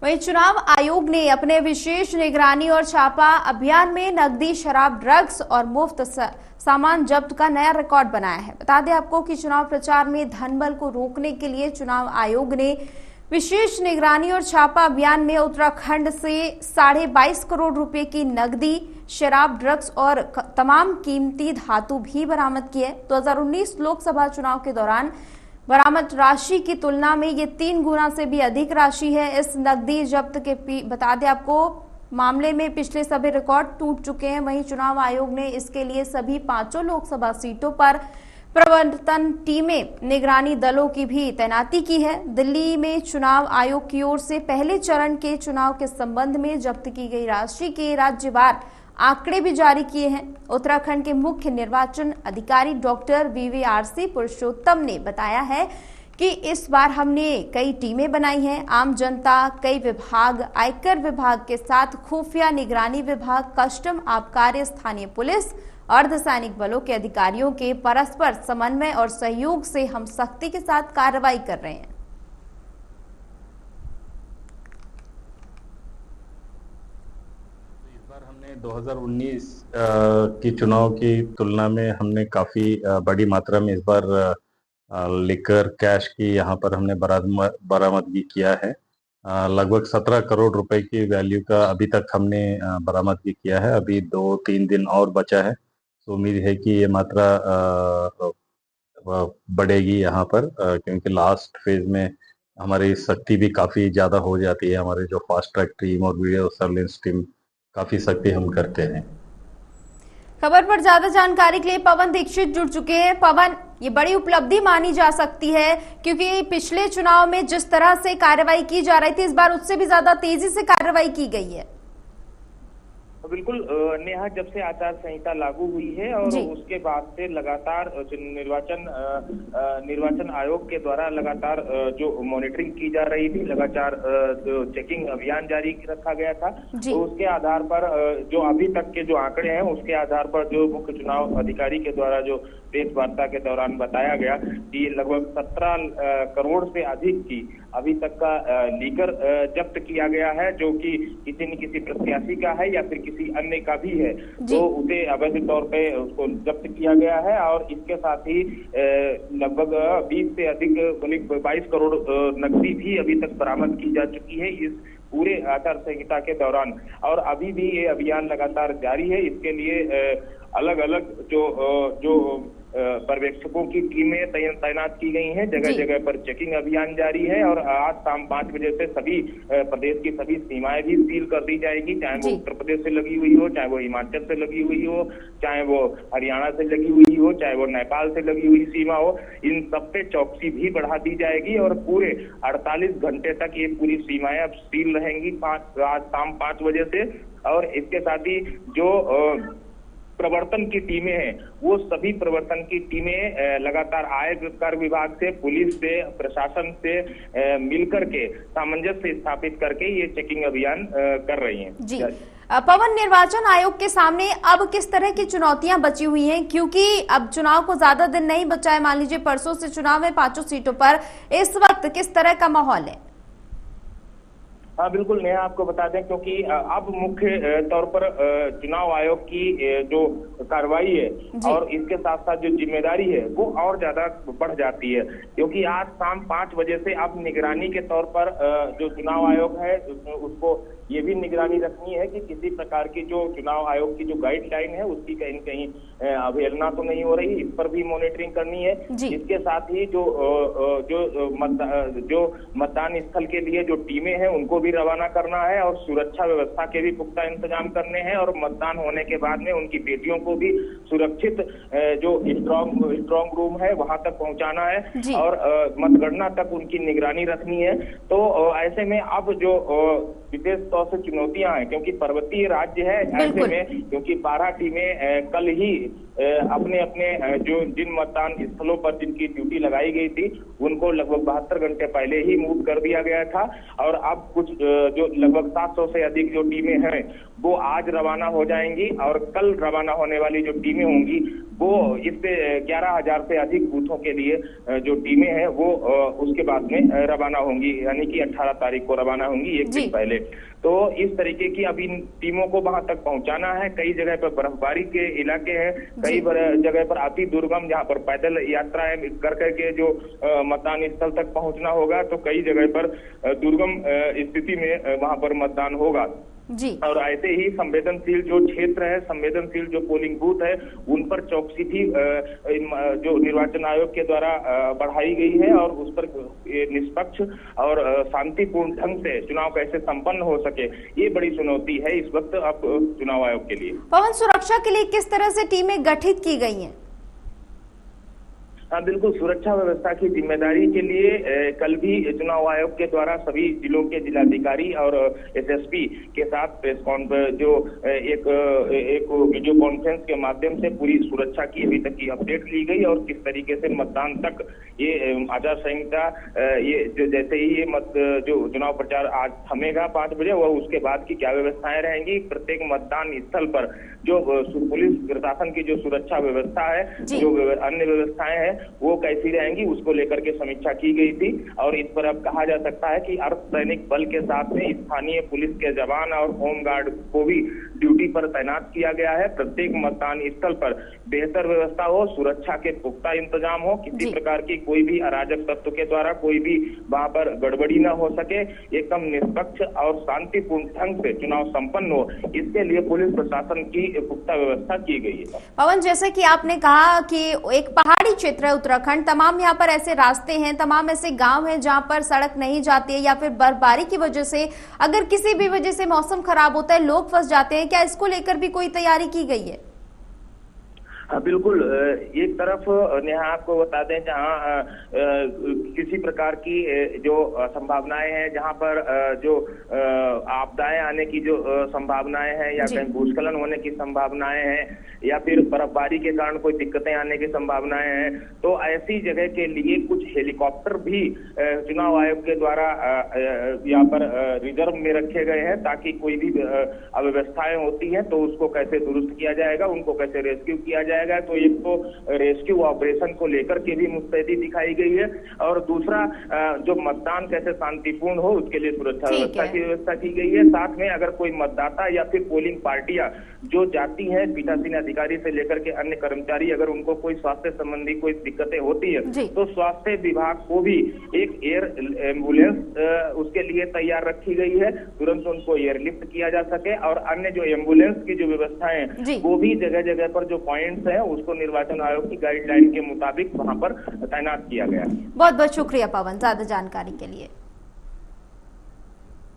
वहीं चुनाव आयोग ने अपने विशेष निगरानी और छापा अभियान में नकदी, शराब, ड्रग्स और मुफ्त सामान जब्त का नया रिकॉर्ड बनाया है। बता दें आपको कि चुनाव प्रचार में धनबल को रोकने के लिए चुनाव आयोग ने विशेष निगरानी और छापा अभियान में उत्तराखंड से 22.5 करोड़ रुपए की नकदी, शराब, ड्रग्स और तमाम कीमती धातु भी बरामद की है। 2019 लोकसभा चुनाव के दौरान बरामद राशि की तुलना में ये 3 गुना से भी अधिक राशि है। इस नकदी जब्त के बता दें आपको मामले में पिछले सभी रिकॉर्ड टूट चुके हैं। वहीं चुनाव आयोग ने इसके लिए सभी 5 लोकसभा सीटों पर प्रवर्तन टीमें, निगरानी दलों की भी तैनाती की है। दिल्ली में चुनाव आयोग की ओर से पहले चरण के चुनाव के संबंध में जब्त की गई राशि के राज्यवार आंकड़े भी जारी किए हैं। उत्तराखंड के मुख्य निर्वाचन अधिकारी डॉक्टर VVRC पुरुषोत्तम ने बताया है कि इस बार हमने कई टीमें बनाई हैं। आम जनता, कई विभाग, आयकर विभाग के साथ खुफिया निगरानी विभाग, कस्टम, आबकारी, स्थानीय पुलिस, अर्धसैनिक बलों के अधिकारियों के परस्पर समन्वय और सहयोग से हम सख्ती के साथ कार्रवाई कर रहे हैं। इस बार हमने 2019 की चुनाव की तुलना में हमने काफी बड़ी मात्रा में इस बार लिकर कैश की यहाँ पर हमने बरामदगी किया है। लगभग 17 करोड़ रुपए की वैल्यू का अभी तक हमने बरामदगी किया है। अभी 2-3 दिन और बचा है, तो उम्मीद है कि ये मात्रा बढ़ेगी यहाँ पर, क्योंकि लास्ट फेज में हमारी सख्ती भी काफी ज्यादा हो जाती है। हमारे जो फास्ट ट्रैक टीम और वीडियो सर्विलेंस टीम काफी सख्ती हम करते हैं। खबर पर ज्यादा जानकारी के लिए पवन दीक्षित जुड़ चुके हैं। पवन, ये बड़ी उपलब्धि मानी जा सकती है क्योंकि पिछले चुनाव में जिस तरह से कार्रवाई की जा रही थी, इस बार उससे भी ज्यादा तेजी से कार्रवाई की गई है। बिल्कुल नेहा, जब से आचार संहिता लागू हुई है और उसके बाद से लगातार निर्वाचन आयोग के द्वारा लगातार जो मॉनिटरिंग की जा रही थी, लगातार चेकिंग अभियान जारी रखा गया था। तो उसके आधार पर जो अभी तक के जो आंकड़े हैं, उसके आधार पर जो मुख्य चुनाव अधिकारी के द्वारा जो प्रेस वार्ता के दौरान बताया गया कि लगभग 17 करोड़ से अधिक की अभी तक का लीकर जब्त किया गया है, जो कि किसी न किसी प्रत्याशी का है या फिर किसी अन्य का भी है, तो उसे अवैध तौर पे उसको जब्त किया गया है। और इसके साथ ही लगभग 20 से अधिक 22 करोड़ नकदी भी अभी तक बरामद की जा चुकी है इस पूरे आचार संहिता के दौरान। और अभी भी ये अभियान लगातार जारी है। इसके लिए अलग अलग जो पर्यवेक्षकों की टीमें तैनात की गई हैं। जगह जगह पर चेकिंग अभियान जारी है और आज शाम 5 बजे से सभी प्रदेश की सभी सीमाएं भी सील कर दी जाएगी, चाहे वो उत्तर प्रदेश से लगी हुई हो, चाहे वो हिमाचल से लगी हुई हो, चाहे वो हरियाणा से लगी हुई हो, चाहे वो नेपाल से लगी हुई सीमा हो। इन सब पे चौकसी भी बढ़ा दी जाएगी और पूरे 48 घंटे तक ये पूरी सीमाएं अब सील रहेंगी आज शाम 5 बजे से। और इसके साथ ही जो प्रवर्तन की टीमें हैं, वो सभी प्रवर्तन की टीमें लगातार आयकर विभाग से, पुलिस से, प्रशासन से मिलकर के सामंजस्य स्थापित करके ये चेकिंग अभियान कर रही हैं। जी पवन, निर्वाचन आयोग के सामने अब किस तरह की चुनौतियां बची हुई हैं, क्योंकि अब चुनाव को ज्यादा दिन नहीं बचा है। मान लीजिए परसों से चुनाव है 5 सीटों पर, इस वक्त किस तरह का माहौल है? हाँ बिल्कुल नेहा, आपको बता दें क्योंकि अब मुख्य तौर पर चुनाव आयोग की जो कार्रवाई है और इसके साथ साथ जो जिम्मेदारी है वो और ज्यादा बढ़ जाती है, क्योंकि आज शाम 5 बजे से अब निगरानी के तौर पर जो चुनाव आयोग है उसको ये भी निगरानी रखनी है कि किसी प्रकार की जो चुनाव आयोग की जो गाइडलाइन है उसकी कहीं न कहीं अवहेलना तो नहीं हो रही, इस पर भी मॉनिटरिंग करनी है। इसके साथ ही जो मतदान स्थल के लिए जो टीमें हैं उनको भी रवाना करना है और सुरक्षा व्यवस्था के भी पुख्ता इंतजाम करने हैं और मतदान होने के बाद में उनकी बेटियों को भी सुरक्षित जो स्ट्रॉन्ग रूम है वहां तक पहुंचाना है और मतगणना तक उनकी निगरानी रखनी है। तो ऐसे में अब जो विशेष तौर से चुनौतियां हैं, क्योंकि पर्वतीय राज्य है, ऐसे में क्योंकि 12 टीमें कल ही अपने अपने जो जिन मतदान स्थलों पर जिनकी ड्यूटी लगाई गई थी उनको लगभग 72 घंटे पहले ही मूव कर दिया गया था और अब कुछ जो लगभग 700 से अधिक जो टीमें हैं वो आज रवाना हो जाएंगी और कल रवाना होने वाली जो टीमें होंगी वो इस पे 11,000 से अधिक बूथों के लिए जो टीमें हैं वो उसके बाद में रवाना होंगी, यानी कि 18 तारीख को रवाना होंगी, एक दिन पहले। तो इस तरीके की अब इन टीमों को वहां तक पहुंचाना है। कई जगह पर बर्फबारी के इलाके हैं, कई जगह पर अति दुर्गम जहां पर पैदल यात्राएं कर करके जो मतदान स्थल तक पहुंचना होगा, तो कई जगह पर दुर्गम स्थिति में वहां पर मतदान होगा जी। और ऐसे ही संवेदनशील जो क्षेत्र है, संवेदनशील जो पोलिंग बूथ है, उन पर चौकसी भी जो निर्वाचन आयोग के द्वारा बढ़ाई गई है और उस पर निष्पक्ष और शांतिपूर्ण ढंग से चुनाव कैसे संपन्न हो सके, ये बड़ी चुनौती है इस वक्त अब चुनाव आयोग के लिए। पवन, सुरक्षा के लिए किस तरह से टीमें गठित की गई हैं? हाँ बिल्कुल, सुरक्षा व्यवस्था की जिम्मेदारी के लिए कल भी चुनाव आयोग के द्वारा सभी जिलों के जिलाधिकारी और एसएसपी के साथ प्रेस कॉन्फ्रेंस जो एक वीडियो कॉन्फ्रेंस के माध्यम से पूरी सुरक्षा की अभी तक की अपडेट ली गई और किस तरीके से मतदान तक ये आचार संहिता ये जैसे ही ये जो चुनाव प्रचार आज थमेगा 5 बजे, वह उसके बाद की क्या व्यवस्थाएं रहेंगी, प्रत्येक मतदान स्थल पर जो पुलिस प्रशासन की जो सुरक्षा व्यवस्था है, जो अन्य व्यवस्थाएं हैं वो कैसी रहेंगी, उसको लेकर के समीक्षा की गई थी। और इस पर अब कहा जा सकता है कि अर्धसैनिक बल के साथ में स्थानीय पुलिस के जवान और होमगार्ड को भी ड्यूटी पर तैनात किया गया है। प्रत्येक मतदान स्थल पर बेहतर व्यवस्था हो, सुरक्षा के पुख्ता इंतजाम हो, किसी प्रकार की कोई भी अराजक तत्व के द्वारा कोई भी वहां पर गड़बड़ी न हो सके, एकदम निष्पक्ष और शांतिपूर्ण ढंग से चुनाव संपन्न हो, इसके लिए पुलिस प्रशासन की पुख्ता व्यवस्था की गई है। पवन, जैसे कि आपने कहा कि एक पहाड़ी क्षेत्र है उत्तराखंड, तमाम यहाँ पर ऐसे रास्ते हैं, तमाम ऐसे गांव हैं जहां पर सड़क नहीं जाती है या फिर बर्फबारी की वजह से अगर किसी भी वजह से मौसम खराब होता है, लोग फंस जाते हैं, क्या इसको लेकर भी कोई तैयारी की गई है? हाँ बिल्कुल, एक तरफ नेहा आपको बता दें जहाँ किसी प्रकार की जो संभावनाएं हैं, जहाँ पर जो आपदाएं आने की जो संभावनाएं हैं या कहीं भूस्खलन होने की संभावनाएं हैं या फिर बर्फबारी के कारण कोई दिक्कतें आने की संभावनाएं हैं, तो ऐसी जगह के लिए कुछ हेलीकॉप्टर भी चुनाव आयोग के द्वारा यहाँ पर रिजर्व में रखे गए हैं, ताकि कोई भी अव्यवस्थाएं होती हैं तो उसको कैसे दुरुस्त किया जाएगा, उनको कैसे रेस्क्यू किया जाएगा। तो एक तो रेस्क्यू ऑपरेशन को लेकर के भी मुस्तैदी दिखाई गई है और दूसरा जो मतदान कैसे शांतिपूर्ण हो उसके लिए सुरक्षा व्यवस्था की व्यवस्था की गई है। साथ में अगर कोई मतदाता या फिर पोलिंग पार्टियां जो जाती हैं, पीठासीन अधिकारी से लेकर के अन्य कर्मचारी, अगर उनको कोई स्वास्थ्य संबंधी कोई दिक्कतें होती है तो स्वास्थ्य विभाग को भी एक एयर एम्बुलेंस उसके लिए तैयार रखी गई है, तुरंत उनको एयरलिफ्ट किया जा सके और अन्य जो एम्बुलेंस की जो व्यवस्थाएं हैं वो भी जगह जगह पर जो पॉइंट्स है उसको निर्वाचन आयोग की गाइडलाइन के मुताबिक वहां पर तैनात किया गया। बहुत बहुत शुक्रिया पवन, ज्यादा जानकारी के लिए।